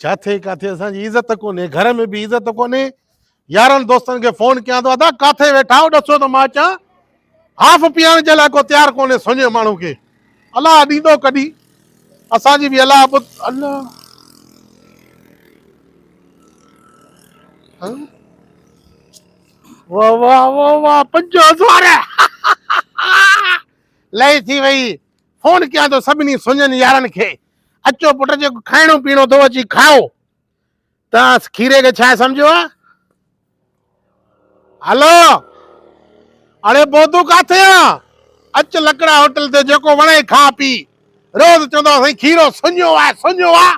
जाथे काथे असांजी इज्जत कोन्हे, घर में भी इज्जत कोन्हे। यारनि दोस्तनि खे फोन कयां थो, अदा काथे वेठा हो, ॾसो त मां अचां। हाफ पीअण जे लाइ को तयारु कोन्हे सुञे माण्हू खे। अलाह ॾींदो कॾहिं, असांजी बि अलाह अलाह वाह वाह वाह वाह 5000 लही थी वई। फोन कयां थो सभिनी सुञनि यारनि खे, अचो पुट जेको खाइणो पीअणो थो अची खाओ। तव्हां खीरे खे छा सम्झो आहे? हलो अरे बोधू काथे आहे? अच लकड़ा होटल ते, जेको वणे खा पी। रोज़ चवंदो साईं खीरो सुञो आहे सुञो आहे।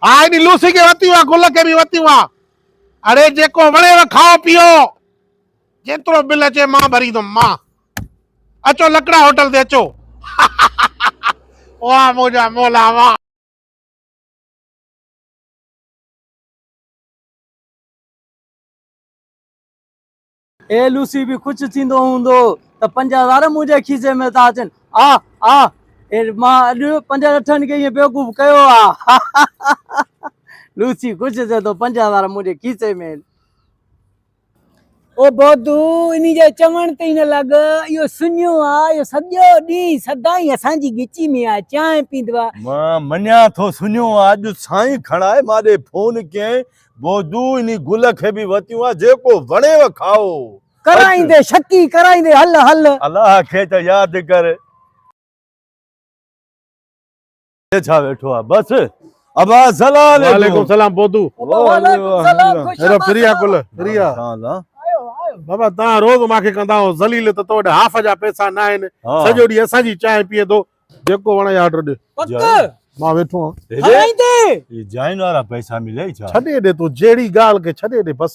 हा हेॾी लूसी खे वती आहे, गुल खे बि वती आहे। अरे जेको वणेव खाओ पीओ, जेतिरो बिल अचे मां भरींदुमि मां। अचो लकड़ा होटल ते अचो। वाह मुंहिंजा मौला वाह। ए लूसी भी कुछ थींदो हूंदो त 5000 मुंहिंजे खीसे में था अचनि। आ आ ए मां अॼु 5 अठनि खे ईअं बेवकूफ़ कयो आहे। लूसी कुछ थिए थो 5000 मुंहिंजे खीसे में। ओ बोधू इन जे चवण ते न लॻ, इहो सुञो आहे, इहो सॼो ॾींहुं सदाईं असांजी गिची में आहे, चांहि पींदो आहे। मां मञा थो सुञो आहे, अॼु साईं खणाए माॾे फोन कयईं बोधू इन गुल खे बि वतियूं आहे, जेको वणेव खाओ। कराईंदे शकी कराईंदे हल हल। अलाह खे त यादि कर। छा वेठो आहे बस। अबा सलाम वालेकुम सलाम बोधू। वालेकुम सलाम, खुश हेरो प्रिया कुल प्रिया। बाबा तव्हां रोज़ मूंखे कंदा हो ज़लील, त तो वटि हाफ जा पैसा न आहिनि। सॼो ॾींहुं असांजी चांहि पीए थो, जेको वणे ऑर्डर ॾे। पक मां वेठो आहियां। कराईंदे जाइन वारा पैसा मिले छा? छॾे ॾे तूं जहिड़ी ॻाल्हि खे छॾे ॾे बस।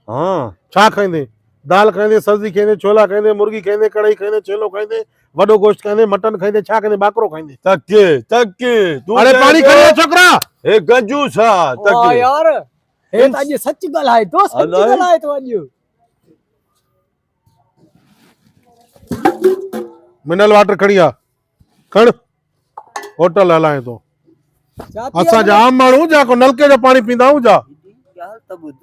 हाँ छा खाईंदे? दाल खाईंदे, सब्जी खाईंदे, छोला खाईंदे, मुर्गी खाईंदे, कढ़ाई खाईंदे, चेलो खाईंदे, वॾो गोश्त खाईंदे, मटन खाईंदे, छा खाईंदे? बाकरो खाईंदे। तके तके तू अरे पानी खणी आ छोकरा। ए कंजूस आहे वाह तके। यार, हे त अॼु सच ॻाल्हाए थो, सच अलाए। ॻाल्हाए थो अॼु। मिनरल वाटर खणी आ, खण। होटल हलाए थो। असांजा आम माण्हू जा को नलके जो पानी पींदा आहियूं जा। ॻाल्हि त ॿुध,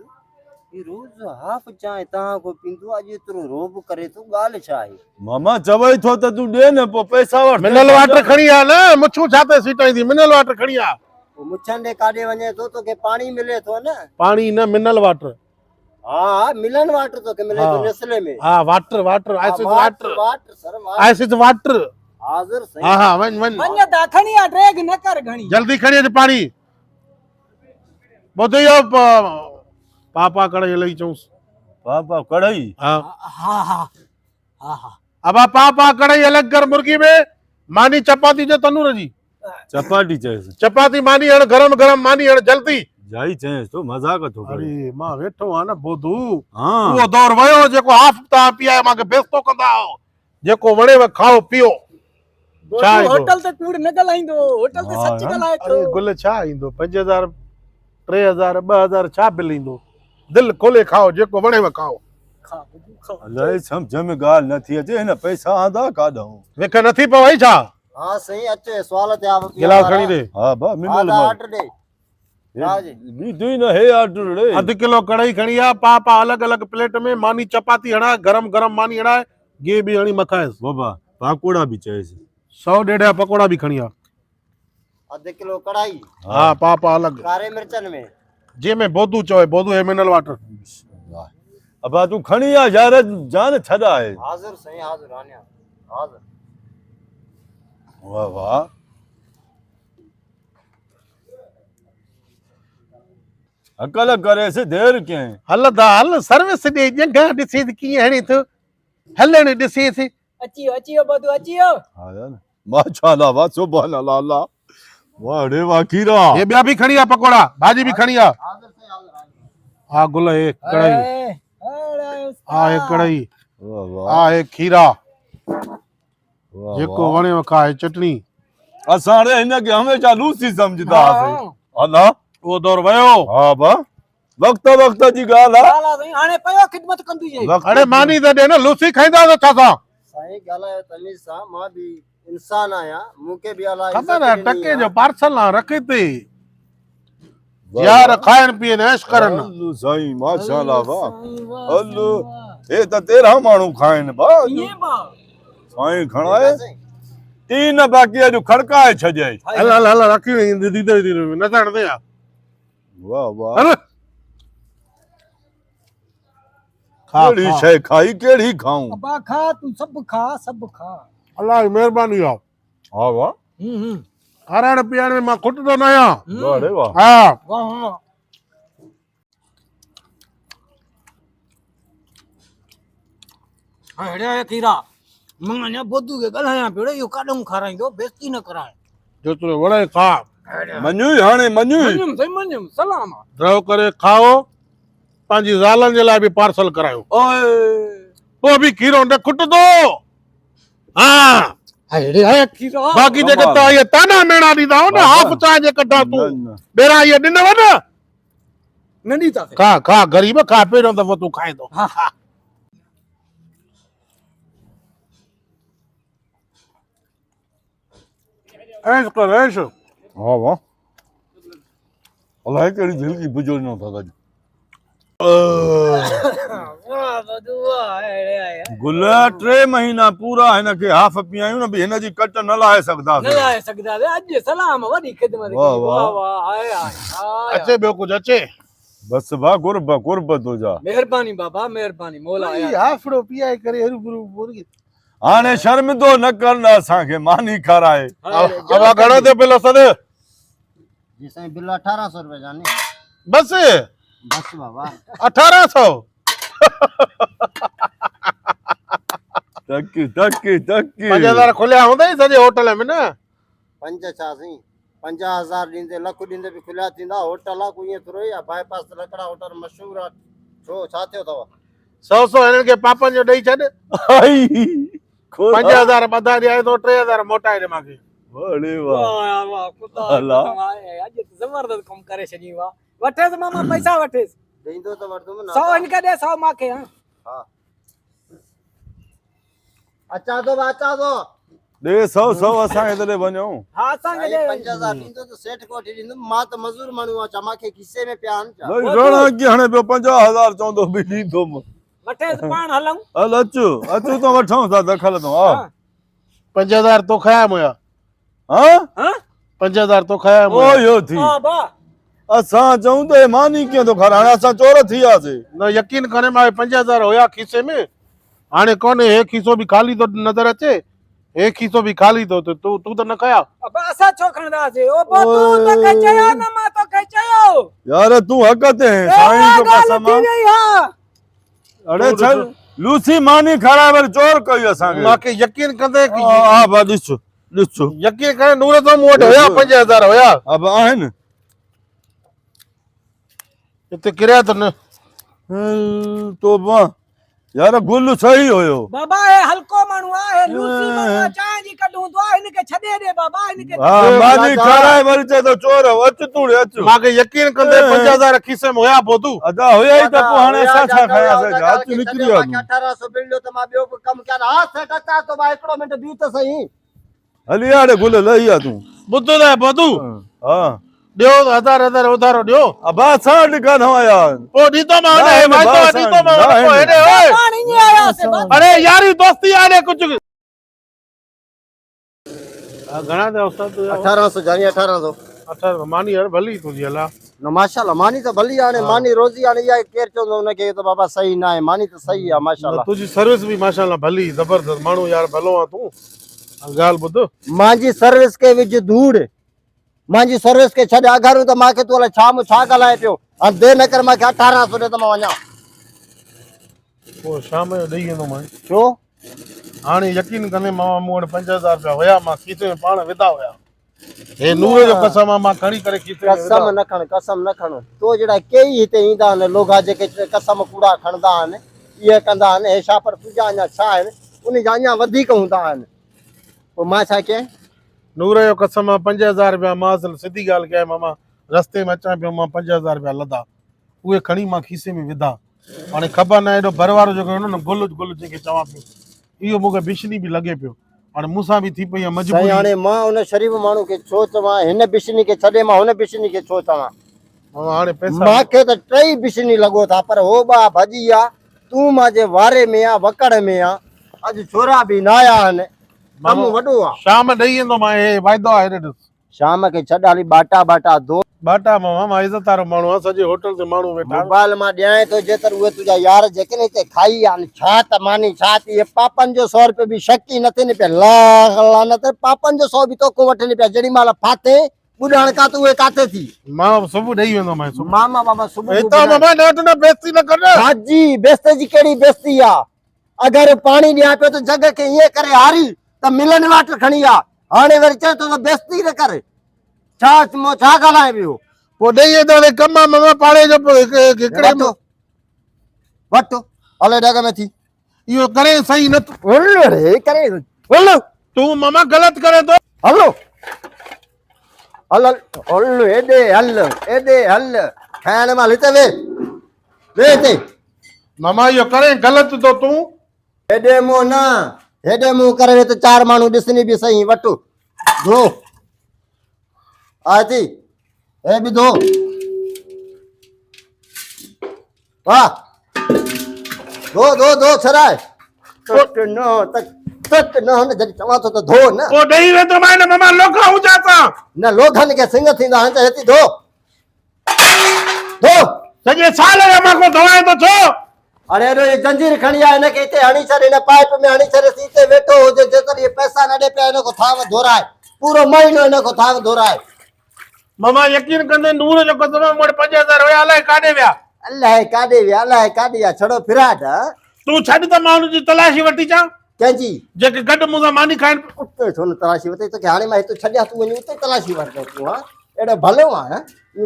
ई रोज़ हाफ चांहि तव्हां को पींदो, अॼु एतिरो रोब करे थो, ॻाल्हि छा आहे? मामा चवई थो त तू ॾे न, पोइ पैसा वठ। मिनरल वाटर खणी आ न, मुछूं छा ते सीटाईंदी? मिनरल वाटर खणी आ। मुछनि ॾे काॾे वञे थो तोखे पाणी मिले थो न। पानी न, मिनरल वाटर। हाँ मिलन वाटर तोखे मिले थो नेस्ले में। हाँ water water, ISIS water, water sir water. ISIS water. हाज़िर सही। हाँ हाँ वञ वञ वञ ता खणी आ, ड्रैग न कर घणी। जल्दी खणी अच पानी। ॿुध इहो पापा कढ़ाई लही चऊंसि। पापा कढ़ाई? हाँ हा हा हा हा। अब पापा कढ़ाई अलग कर मुर्गी में। मानी चपाती जो तनूर जी। चपाटी चएसि। चपाती मानी हण, गरम गरम मानी हण जल्दी। जाई चएसि तो मजाक थो करे। अरे मां वेठो आ न बोधू। हाँ उहो दौर वयो जेको हाफ तव्हां पीआए मूंखे बेइज़्तो कंदा हो। जेको वणेव खाओ पियो। छा होटल ते कूड़ न ॻाल्हाईंदो, होटल ते सच ॻाल्हाए थो। अरे गुल छा ईंदो? 5000 3000 2000 छा बिल ईंदो? दिल खोले खाओ, जेको वणेव खाओ। अलाए सम्झ में ॻाल्हि नथी अचे, हिन पैसा आंदा काॾां? विख नथी पवई छा? हाँ सही अचे सवाल ते आप गिलास खणी दे। हाँ बा मिनल ऑर्डर दे। नी दुई न हे ऑर्डर रे। आधे किलो कढ़ाई खणी आ, पापा अलग अलग प्लेट में मानी चपाती हणा, गरम गरम मानी हणा, गे भी हणी मखाएस। बाबा पकोड़ा भी चएसि। 100 150 पकोड़ा भी खणी आ। आधे किलो कढ़ाई। हाँ पापा अलग। कारे मिर्चन में जे में बोधू चवे, बोधू है मिनरल वाटर। अबा तू खणी आ यार, जान छड़ा है। हाजिर सही, हाजिर आन्या हाजिर। वाह वाह। अकल करे से देर के हल दा हल सर्विस दे जंगा दिसी की हणी तो हलण दिसी से। अचियो अचियो बोधू अचियो। हां यार माशाल्लाह वाह सुभान अल्लाह अल्लाह। वाह रे वाह खीरा। ये बिया भी खणी आ पकोड़ा, भाजी भी खणी आ। हाजिर सही, हाजिर। हां गुल एक कढ़ाई। हां एक कढ़ाई। वाह वाह। हां एक खीरा। वाह जेको वणे खाए चटनी। असां रे हिन के हमेशा लूसी समझदा है। अल्लाह वो दौर वयो। हां बा वक्त वक्त जी गाल है। हाला सही हाने पयो खिदमत कंदी जे। अरे मानी त दे न, लूसी खाईंदा तो छा सा? सही गाल तमीज सा, मां भी इंसान आया, मुके भी अल्लाह खबर है टके जो पार्सल ना रखे ते। यार खाइण पीअण ऐश करन हलो साईं माशाल्लाह वाह हलो हे त तेरा माण्हू खाइनि बा ईअं भाउ साईं खणाए तीन बाकी अॼु खड़काए छॾियई हल हल हल रखी दीदी दीदी न जान दे वाह वाह हल खा केड़ी शइ खाई केड़ी खाऊं अबा खा तू सब खा अल्लाह जी मेहरबानी आ हा वाह खाइण पीअण में मां खुटंदो न आहियां वाह रे वाह हा वाह वाह हेड़ा खीरा मां अञा बोधू के ॻाल्हायां पियो इहो काॾों खाराईंदो बेइज्जती न कराए जेतिरो वणे खा मञू हाणे मञू मञम सलाम द्रव करे खाओ पंहिंजी ज़ालनि जे लाइ बि पार्सल करायो ओए पोइ बि खीरो न खुटंदो हा हेड़े आया खीरा बाक़ी जेके तव्हां इहे ताना मेणा ॾींदा हो न हाफ चांहि जे कढा तूं ॿेरा इहे ॾिनव न नंढी ता खा खा गरीब खा पहिरियों दफ़ो तूं खाईंदो हा हा ऐश कर ऐश हा वाह अलाए केड़ी दिल की बुजोड़ न था अॼु वाह बदुआ हेड़े आया गुल 3 महीना पूरा हिन खे हाफ पियायूं न बि हिन जी कट न लाहे सघंदा न लाए सघंदा अॼु सलाम वॾी ख़िदमत वाह, कई वाह। वाह वाह आया आया अचे ॿियो कुझु अचे बस बा कुर्ब तुंहिंजा मेहरबानी बाबा मेहरबानी मौला आया हाफड़ो पीआए करे हरू भरू बोल हाणे शर्मिंदो न करना असांखे मानी खाराए अब घणो थियो बिल सद जी साईं बिल 1800 रुपए जानी बस बस बाबा 1800 टकी टकी टकी 5000 खुलिया हूंदा ई सॼे होटल में न पंज छा साईं 50,000 ॾींदे लख ॾींदे बि खुलिया थींदा होटल आहे कोई ईअं थोरो ई आहे बाईपास लकड़ा होटल मशहूर आहे छो छा थियो अथव 100 हिननि खे पापनि जो ॾेई छॾ आई खोल 5000 ॿधा ॾियां थो 3000 मोटाए ॾे मूंखे अरे वाह वाह वाह खुदा अल्लाह। कसम आहे अॼु जबरदस्त कम करे छॾी वाह वठेस मामा पैसा वठेस ॾींदो त वठंदुमि न 100 इनके दे 100 मांखे हां हा अचां थो अचां थो दे 100 असांखे तॾहिं वञूं हा असांखे दे 5000 ॾींदो त सेठ को वठी ॾींदुमि मां त मज़दूर माण्हू आहियां छा मूंखे खिसे में पिया आहिनि छा भई घणा की हाणे ॿियो 50,000 चवंदो बि ॾींदुमि वठेस पाण हलऊं हल अचो त वठूं था दखल तो हा 5000 तो खाया मुया हा हां 5000 तो खाया ओ यो थी हां बा असां चऊं त मानी कीअं थो खाराए हाणे असां चोर थी वियासीं न यकीन करे मां 5000 हुया खीसे में हाणे कोन्हे हे खीसो बि खाली तो नजर अचे हे खीसो बि खाली तो तू त न खाया अब असां छो खणदासीं ओ बो तू तो कह चयो न मां तो कह चयो यार तूं हक़ ते साईं जो कसम थी वई हा अरे चल लूसी मानी खाराए वरी चोर कई असांखे मूंखे यकीन कंदे कि हा बा ॾिसो यकीन करे नूर तो मूं वटि हुया 5000 हुया अब आहिनि हिते किरिया त न तो बा यार गुल सही हुयो बाबा हे हल्को माण्हू आहे लूसी माण्हू चांहि जी कढूं तो इनके छॾे दे बाबा इनके हा मानी खाराए वरी चए तो चोर अच तूं अच मूंखे यकीन कंदे 5000 खीसे में हुया बोधू अदा हुया ई त पोइ हाणे असां छा खायासीं हथ निकिरी वियो 1800 बिल ॾियो त मां ॿियो बि कमु कयां हा सेठ अचां थो भाई हिकिड़ो मिंट बीह त सही हली यार गुल लही आ तूं ॿुधो त बोधू हा ॾियो 1000 उधारो ॾियो अब असां वटि कान हुया पोइ ॾींदो मां न, हेॾे न, वाइदो बस ॾींदो मां न, पोइ हेॾे ओए पाण ईअं आयासीं बाबा अरे यारी दोस्ती आहे ने कुछ घणा था उस्ताद 1800 जानी 1800 18 मानी यार भली तुंहिंजी हला न माशाल्लाह मानी त भली हाणे मानी रोज़ी हाणे इहा केर चवंदो हुनखे त बाबा सही न आहे मानी त सही आहे माशाल्लाह तुंहिंजी सर्विस बि माशाल्लाह भली जबरदस्त माण्हू यार भलो आहे तूं ॻाल्हि ॿुध मुंहिंजी सर्विस खे विझ धूड़ मुंहिंजी सर्विस खे छॾ अगरि त मूंखे तूं अलाए छा मूं छा ॻाल्हाए पियो हाणे देरि न कर मूंखे 1800 ॾे त मां वञा पोइ शाम जो ॾेई वेंदोमांइ छो हाणे यकीन कंदे मां मूं वटि 5000 रुपया हुया मां खीसे में पाण विधा हुया हे नूर जो कसम आहे मां खणी करे खीसे में कसम न खण कसम न खण तो जहिड़ा कई हिते ईंदा आहिनि लोगा जेके कसम कूड़ा खणंदा आहिनि इहे कंदा आहिनि हे छा पर तुंहिंजा अञा छा आहिनि उन जा अञा वधीक हूंदा आहिनि पोइ मां छा कयां नूर जो कसम आहे 5000 रुपया मां असल सिधी ॻाल्हि कयां मामा रस्ते में अचां पियो मां 5000 रुपया लधा उहे खणी मां खीसे में विधा हाणे ख़बर न एॾो भरवारो जेको न गुल जंहिंखे चवां पियो इहो मूंखे बिशनी बि लॻे पियो हाणे मूंसां बि थी पई आहे साईं मजबूरी हाणे मां उन शरीफ़ माण्हू खे छो चवां हिन बिशनी खे छॾे मां हुन बिशनी खे छो चवां मामा हाणे पैसा मांखे त टई बिशनी लॻो था पर हो बा भॼी विया तूं मांजे वारे में आ वकड़ में आ अॼु छोरा बि न आया आहिनि कमु वॾो आहे शाम ॾेई वेंदो मां हे वाइदो आहे हेॾे ॾिस शाम खे छॾ हाली बाटा बाटा दो बाटा मामा मां इज़त वारो माण्हू आहे सॼे होटल ते माण्हू वेठा मोबाइल मां ॾियां थो जेतर उहे तुंहिंजा यार जेके न हिते खाई आहिनि छा त मानी छा थी इहे पापनि जो 100 रुपयो बि शक ई न थियनि पिया लानत पापनि जो 100 बि तोखे वठनि पिया जेॾी महिल फाथे ॿुॾण का तूं उहे काथे थी मां सुबुह ॾेई वेंदो मां सुबुह मामा बाबा सुबुह हितां मामा ॾाढो न बेइज्जती न कर हाजी बेइज्जती जी कहिड़ी बेइज्जती आहे अगरि पाणी ॾियां पियो त जॻह खे ईअं करे हारी त मिलन वाट खणी आ हाणे वरी चए थो त बेइज्जती न कर छा छा ॻाल्हाए पियो पोइ ॾेई वेंदो कम आहे मामा पाड़े जो हिकिड़े वठ हले डग में थी इहो करे सही न करे हलो तूं मामा ग़लति करे थो हलो हल हल एॾे हल खाइण महिल हिते वे हिते मामा इहो करे ग़लति थो तूं हेॾे मुंहुं न हेॾे मुंहुं करे त 4 माण्हू ॾिसणी बि सही वठ धो आहे थी हे बि धो वाह धो छराए तट न हुन जॾहिं चवां थो त धो न पोइ ॾेई वेंदो मां न मामा लोखा हुजां सां न लोखनि खे सिंग थींदा आहिनि त हिते धो सॼे साल जो मां को दवाए थो छो अरे एॾो ये जंजीर खणी आ हिनखे हिते हणी छॾ हिन पाइप में हणी छॾ हिते वेठो हुजे जेकर ये पैसा न ॾे पिया हिनखो थाव धोराए पूरो महीनो हिनखो थाव धोराए मामा यकीन कंदे नूर जो कसम मोड़ 5000 हुया अलाए काॾे विया अलाए काॾे विया अलाए काॾे आ छड़ो फिराट तूं छॾ त मां हुनजी तलाशी वठी चा कंहिंजी जेके गॾु मूंसां मानी खाइनि उते छो न तलाशी वठे तोखे हाणे मां हिते छॾिया तूं वञी उते तलाशी वठे तूं हा एॾो भलो आहे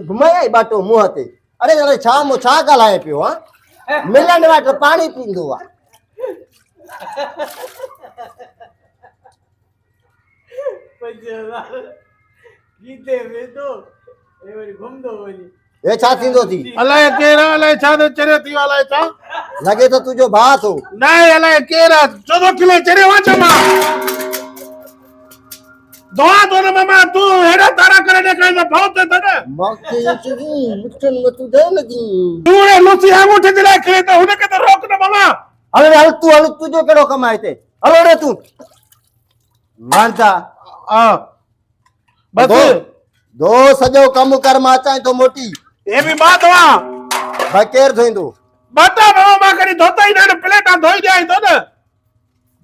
घुमाया ई बाटो मुंहं ते अरे अरे छा ॻाल्हाए पियो हा मिलन वटि पाणी पींदो आहे हे छा थींदो थी अलाए केरु आहे, अलाए छा थो चरियो थी वियो अलाए छा लॻे थो तुंहिंजो भाउ थो न अलाए केरु आहे 14 किलो चरियो आहे छा मां दुआ तो न मामा तू हेड़ा तारा करे ॾेखारींदा भाउ ते त न मूंखे मिठन में तूं दे लगी तू हे लुसी अंगूठे जे लाइ खेले त हुनखे त रोक न मामा हल तूं हल तुंहिंजो कहिड़ो कमु आहे हिते हलो रे तूं मानता हा बस दो सॼो कमु कर मां अचां थो मोटी ये भी बात हुआ भाई केरु धोईंदो बता मामा मां कॾहिं धोता ई न प्लेटा धोई ॾियां थो न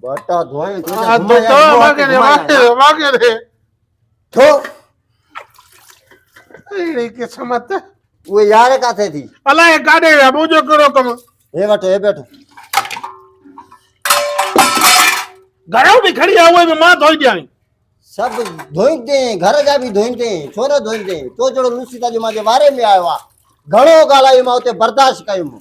बटा धोई हा तो मागे रे थो अहिड़ी क़िस्मत उहे यार काथे थी अलाए काॾे विया मुंहिंजो कहिड़ो कमु हे वठो हे बैठो घरों बि खड़ी आहे उहे बि मां धोई ॾियां सब धोईंदे घर जा बि धोईंदे छोरो धोईंदे तो जहिड़ो लूसीता जो मुंहिंजे वारे में आयो आहे घणो ॻाल्हायो मां उते बर्दाश्त कयुमि